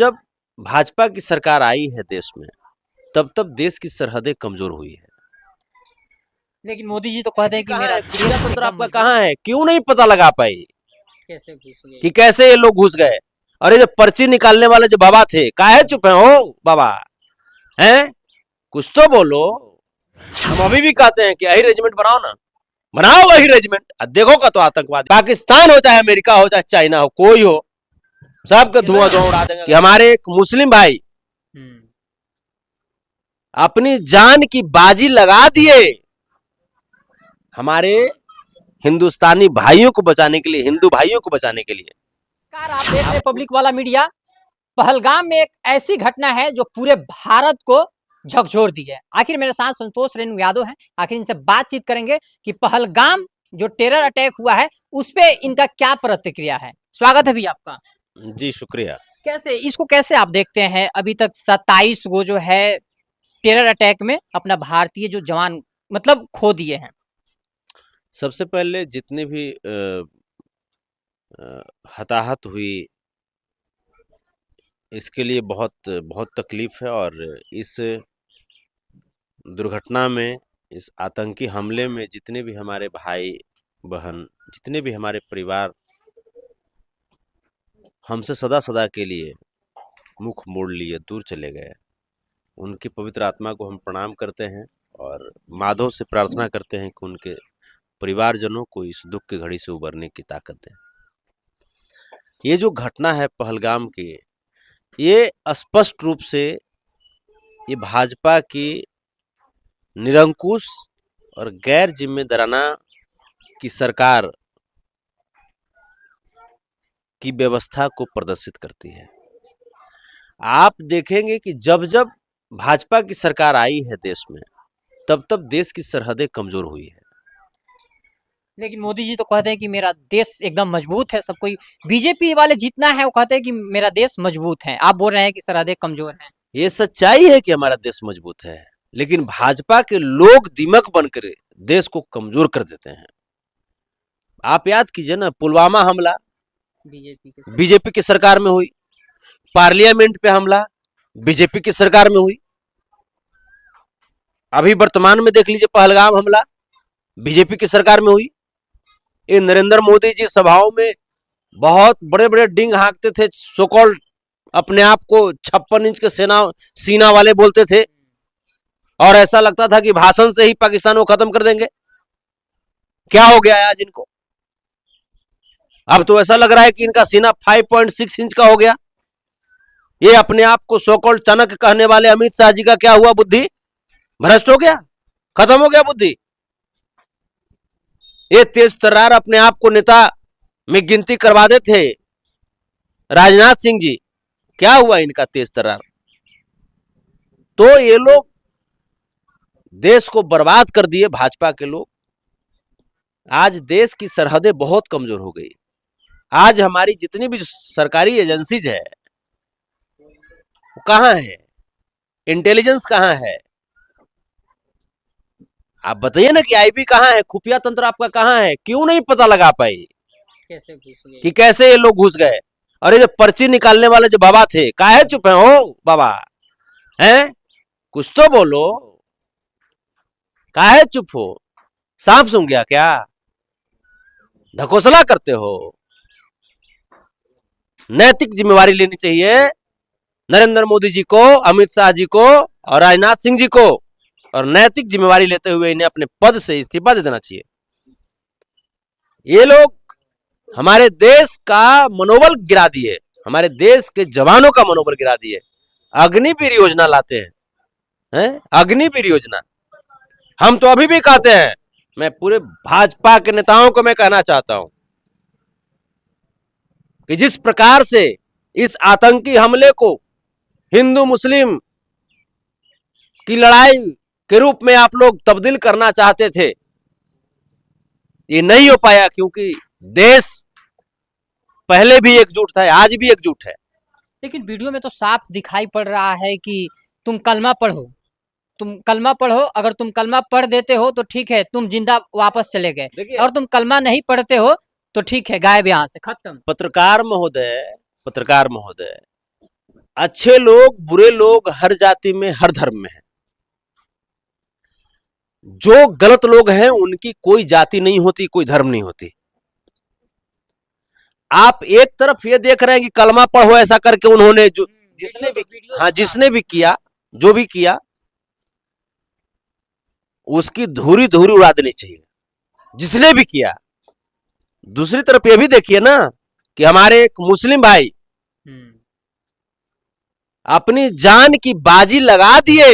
जब भाजपा की सरकार आई है देश में, तब तब देश की सरहदें कमजोर हुई है। लेकिन मोदी जी तो कहते हैं कि कहाँ मेरा है देश खुफिया तंत्र एकदम आपका? मजबूत कहाँ है? क्यों नहीं पता लगा पाई कैसे घुस गए। कि कैसे ये लोग घुस गए? और ये जो पर्ची निकालने वाले जो बाबा थे, काहे चुप है हो बाबा? हैं? कुछ तो बोलो। हम अभी भी कहते हैं कि यही रेजिमेंट बनाओ ना, बनाओ वही रेजिमेंट। देखो का तो आतंकवादी पाकिस्तान हो, चाहे अमेरिका हो, चाहे चाइना हो, कोई हो, सबका धुआं धुआं उड़ा देंगे। कि हमारे एक मुस्लिम भाई अपनी जान की बाजी लगा दिए हमारे हिंदुस्तानी भाइयों को बचाने के लिए, हिंदू भाइयों को बचाने के लिए। आप देख रहे पब्लिक वाला मीडिया। पहलगाम में एक ऐसी घटना है जो पूरे भारत को झकझोर दी है। आखिर मेरे साथ संतोष रेणु यादव हैं, आखिर इनसे बातचीत करेंगे कि पहलगाम जो टेरर अटैक हुआ है उस पे इनका क्या प्रतिक्रिया है। स्वागत है भी आपका। जी शुक्रिया। कैसे इसको कैसे आप देखते हैं? अभी तक 27 गो जो है टेरर अटैक में अपना भारतीय जो जवान मतलब खो दिए हैं। सबसे पहले जितनी भी हताहत हुई, इसके लिए बहुत बहुत तकलीफ है। और इस दुर्घटना में, इस आतंकी हमले में जितने भी हमारे भाई बहन, जितने भी हमारे परिवार हमसे सदा सदा के लिए मुख मोड़ लिए, दूर चले गए, उनकी पवित्र आत्मा को हम प्रणाम करते हैं और माधव से प्रार्थना करते हैं कि उनके परिवारजनों को इस दुख की घड़ी से उबरने की ताकत दें। ये जो घटना है पहलगाम की, ये स्पष्ट रूप से ये भाजपा की निरंकुश और गैर जिम्मेदाराना की सरकार की व्यवस्था को प्रदर्शित करती है। आप देखेंगे कि जब जब भाजपा की सरकार आई है देश में, तब तब देश की सरहदें कमजोर हुई है। लेकिन मोदी जी तो कहते हैं कि मेरा देश एकदम मजबूत है। सब कोई बीजेपी वाले जीतना है वो कहते हैं कि मेरा देश मजबूत है। आप बोल रहे हैं कि सरहदें कमजोर हैं। ये सच्चाई है कि हमारा देश मजबूत है, लेकिन भाजपा के लोग दिमक बनकर देश को कमजोर कर देते हैं। आप याद कीजिए ना, पुलवामा हमला बीजेपी की सरकार में हुई, पार्लियामेंट पे हमला बीजेपी की सरकार में हुई, अभी वर्तमान में देख लीजिए पहलगाम हमला बीजेपी की सरकार में हुई। ये नरेंद्र मोदी जी सभाओं में बहुत बड़े बड़े डिंग हाँकते थे, सोकॉल्ड अपने आप को 56 इंच के सीना वाले बोलते थे, और ऐसा लगता था कि भाषण से ही पाकिस्तान को खत्म कर देंगे। क्या हो गया आज इनको? अब तो ऐसा लग रहा है कि इनका सीना 5.6 इंच का हो गया। ये अपने आप को सोकॉल्ड चाणक्य कहने वाले अमित शाह जी का क्या हुआ? बुद्धि भ्रष्ट हो गया, खत्म हो गया बुद्धि। ये तेज तर्रार अपने आप को नेता में गिनती करवाते थे राजनाथ सिंह जी, क्या हुआ इनका तेज तर्रार? तो ये लोग देश को बर्बाद कर दिए, भाजपा के लोग। आज देश की सरहदें बहुत कमजोर हो गई। आज हमारी जितनी भी सरकारी एजेंसीज है वो कहां है? इंटेलिजेंस कहां है? आप बताइए ना कि आईबी कहां है? खुफिया तंत्र आपका कहां है? क्यों नहीं पता लगा पाई कैसे घुस गए कि कैसे ये लोग घुस गए? और ये जो पर्ची निकालने वाले जो बाबा थे, काहे चुप है हो बाबा? हैं? कुछ तो बोलो। काहे चुप हो? सांप सूंघ गया क्या? ढकोसला करते हो? नैतिक जिम्मेवारी लेनी चाहिए नरेंद्र मोदी जी को, अमित शाह जी को और राजनाथ सिंह जी को, और नैतिक जिम्मेवारी लेते हुए इन्हें अपने पद से इस्तीफा दे देना चाहिए। ये लोग हमारे देश का मनोबल गिरा दिए, हमारे देश के जवानों का मनोबल गिरा दिए। अग्निवीर योजना लाते हैं, अग्निवीर योजना। हम तो अभी भी कहते हैं, मैं पूरे भाजपा के नेताओं को मैं कहना चाहता हूं कि जिस प्रकार से इस आतंकी हमले को हिंदू मुस्लिम की लड़ाई के रूप में आप लोग तब्दील करना चाहते थे, ये नहीं हो पाया, क्योंकि देश पहले भी एकजुट था, आज भी एकजुट है। लेकिन वीडियो में तो साफ दिखाई पड़ रहा है कि तुम कलमा पढ़ो, तुम कलमा पढ़ो। अगर तुम कलमा पढ़ देते हो तो ठीक है, तुम जिंदा वापस चले गए, और तुम कलमा नहीं पढ़ते हो तो ठीक है, गायब यहाँ से, खत्म। पत्रकार महोदय, अच्छे लोग बुरे लोग हर जाति में हर धर्म में हैं। जो गलत लोग हैं उनकी कोई जाति नहीं होती, कोई धर्म नहीं होती। आप एक तरफ ये देख रहे हैं कि कलमा पढ़ो ऐसा करके उन्होंने जो जिसने भी हाँ जिसने भी किया जो भी किया उसकी धूरी धूरी उड़ा देनी चाहिए, जिसने भी किया। दूसरी तरफ ये भी देखिए ना कि हमारे एक मुस्लिम भाई अपनी जान की बाजी लगा दिए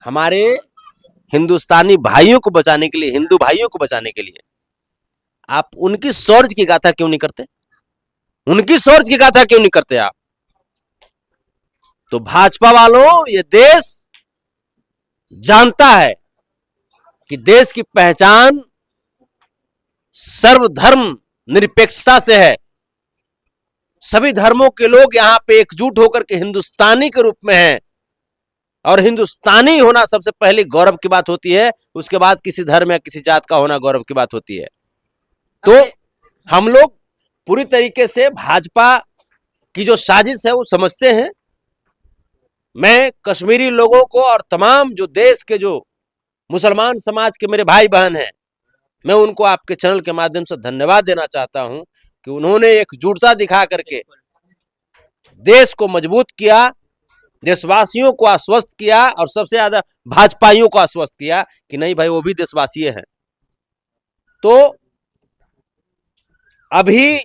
हमारे हिंदुस्तानी भाइयों को बचाने के लिए, हिंदू भाइयों को बचाने के लिए। आप उनकी शौर्य की गाथा क्यों नहीं करते? उनकी शौर्य की गाथा क्यों नहीं करते आप? तो भाजपा वालों, ये देश जानता है कि देश की पहचान सर्वधर्म निरपेक्षता से है। सभी धर्मों के लोग यहां पे एकजुट होकर के हिंदुस्तानी के रूप में हैं, और हिंदुस्तानी होना सबसे पहले गौरव की बात होती है, उसके बाद किसी धर्म या किसी जात का होना गौरव की बात होती है। तो हम लोग पूरी तरीके से भाजपा की जो साजिश है वो समझते हैं। मैं कश्मीरी लोगों को और तमाम जो देश के जो मुसलमान समाज के मेरे भाई बहन हैं, मैं उनको आपके चैनल के माध्यम से धन्यवाद देना चाहता हूं कि उन्होंने एकजुटता दिखा करके देश को मजबूत किया, देशवासियों को आश्वस्त किया, और सबसे ज्यादा भाजपाइयों को आश्वस्त किया कि नहीं भाई वो भी देशवासी हैं। तो अभी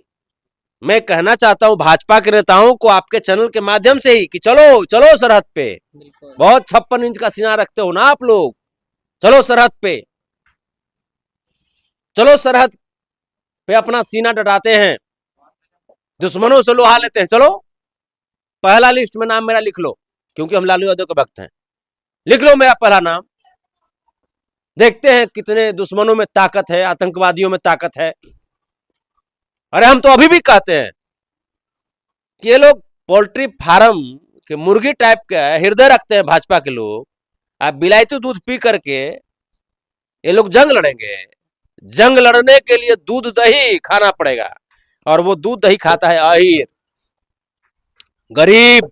मैं कहना चाहता हूं भाजपा के नेताओं को आपके चैनल के माध्यम से ही कि चलो चलो सरहद पे। बहुत 56 इंच का सीना रखते हो ना आप लोग, चलो सरहद पे, चलो सरहद पे अपना सीना डटाते हैं, दुश्मनों से लोहा लेते हैं। चलो पहला लिस्ट में नाम मेरा लिख लो, क्योंकि हम लालू यादव के भक्त हैं। लिख लो मेरा पहला नाम, देखते हैं कितने दुश्मनों में ताकत है, आतंकवादियों में ताकत है। अरे हम तो अभी भी कहते हैं कि ये लोग पोल्ट्री फार्म के मुर्गी टाइप का हृदय रखते हैं भाजपा के लोग। आप बिलायती दूध पी करके ये लोग जंग लड़ेंगे। जंग लड़ने के लिए दूध दही खाना पड़ेगा, और वो दूध दही खाता है अहीर गरीब।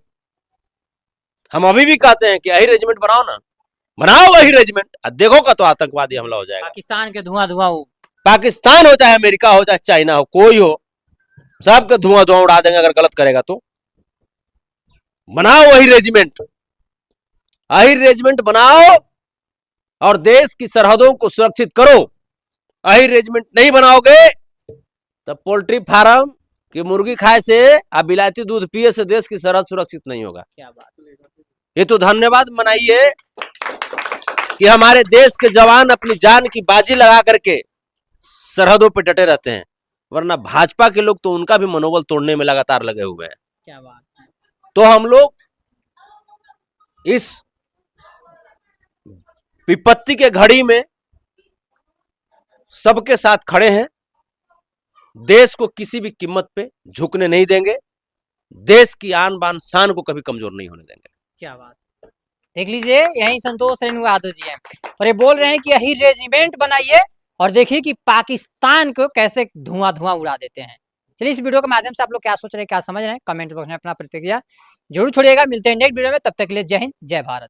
हम अभी भी कहते हैं कि अहीर रेजिमेंट बनाओ ना, बनाओ अहीर रेजिमेंट, देखो का तो आतंकवादी हमला हो जाएगा। पाकिस्तान के धुआं धुआं हो, पाकिस्तान हो चाहे अमेरिका हो चाहे चाइना हो, कोई हो, सबका धुआं धुआं उड़ा देंगे अगर गलत करेगा तो। बनाओ अहीर रेजिमेंट, अहीर रेजिमेंट बनाओ और देश की सरहदों को सुरक्षित करो। अहीर रेजिमेंट नहीं बनाओगे तो पोल्ट्री फार्म की मुर्गी खाए से, आप बिलायती दूध पिए से देश की सरहद सुरक्षित नहीं होगा। क्या बात। ये तो धन्यवाद मनाइए कि हमारे देश के जवान अपनी जान की बाजी लगा करके सरहदों पे डटे रहते हैं, वरना भाजपा के लोग तो उनका भी मनोबल तोड़ने में लगातार लगे हुए हैं। क्या बात है। तो हम लोग इस विपत्ति के घड़ी में सबके साथ खड़े हैं। देश को किसी भी कीमत पे झुकने नहीं देंगे, देश की आन बान शान को कभी कमजोर नहीं होने देंगे। क्या बात। देख लीजिए, यही संतोष रेणु यादव जी हैं, और ये बोल रहे हैं कि यही रेजिमेंट बनाइए, और देखिए कि पाकिस्तान को कैसे धुआं धुआं उड़ा देते हैं। चलिए, इस वीडियो के माध्यम से आप लोग क्या सोच रहे हैं, क्या समझ रहे हैं, कमेंट बॉक्स में अपना प्रतिक्रिया जरूर छोड़िएगा। मिलते हैं नेक्स्ट वीडियो में, तब तक के लिए जय हिंद, जय भारत।